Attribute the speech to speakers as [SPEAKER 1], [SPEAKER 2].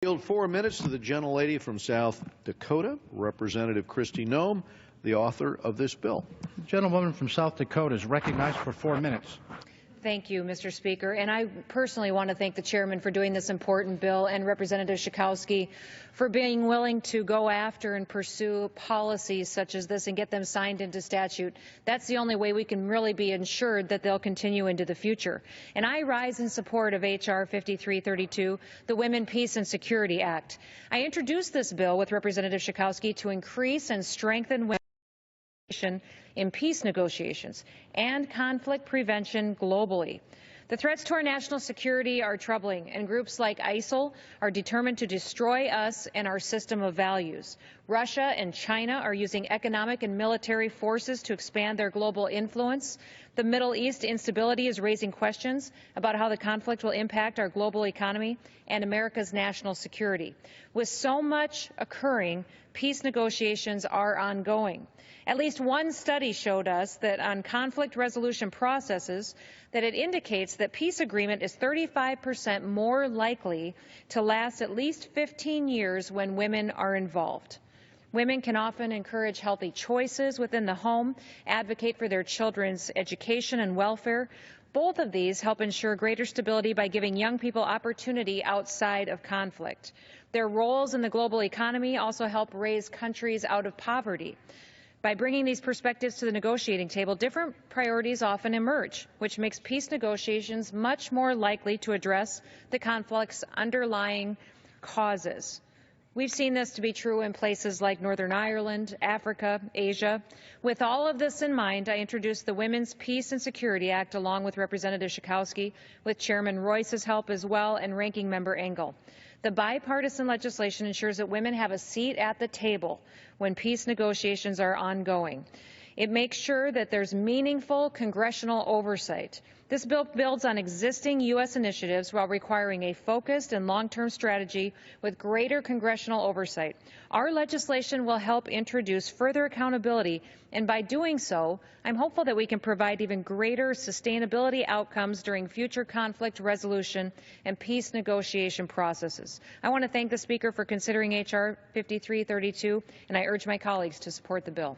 [SPEAKER 1] Yield 4 minutes to the gentlelady from South Dakota, Representative Kristi Noem, the author of this bill.
[SPEAKER 2] The gentlewoman from South Dakota is recognized for 4 minutes.
[SPEAKER 3] Thank you, Mr. Speaker. And I personally want to thank the chairman for doing this important bill and Representative Schakowsky for being willing to go after and pursue policies such as this and get them signed into statute. That's the only way we can really be ensured that they'll continue into the future. And I rise in support of H.R. 5332, the Women, Peace and Security Act. I introduced this bill with Representative Schakowsky to increase and strengthen women in peace negotiations and conflict prevention globally. The threats to our national security are troubling, and groups like ISIL are determined to destroy us and our system of values. Russia and China are using economic and military forces to expand their global influence. The Middle East instability is raising questions about how the conflict will impact our global economy and America's national security. With so much occurring, peace negotiations are ongoing. At least one study showed us that on conflict resolution processes that it indicates that peace agreement is 35% more likely to last at least 15 years when women are involved. Women can often encourage healthy choices within the home, advocate for their children's education and welfare. Both of these help ensure greater stability by giving young people opportunity outside of conflict. Their roles in the global economy also help raise countries out of poverty. By bringing these perspectives to the negotiating table, different priorities often emerge, which makes peace negotiations much more likely to address the conflict's underlying causes. We've seen this to be true in places like Northern Ireland, Africa, Asia. With all of this in mind, I introduced the Women's Peace and Security Act along with Representative Schakowsky, with Chairman Royce's help as well, and Ranking Member Engel. The bipartisan legislation ensures that women have a seat at the table when peace negotiations are ongoing. It makes sure that there's meaningful congressional oversight. This bill builds on existing U.S. initiatives while requiring a focused and long-term strategy with greater congressional oversight. Our legislation will help introduce further accountability, and by doing so, I'm hopeful that we can provide even greater sustainability outcomes during future conflict resolution and peace negotiation processes. I want to thank the Speaker for considering H.R. 5332, and I urge my colleagues to support the bill.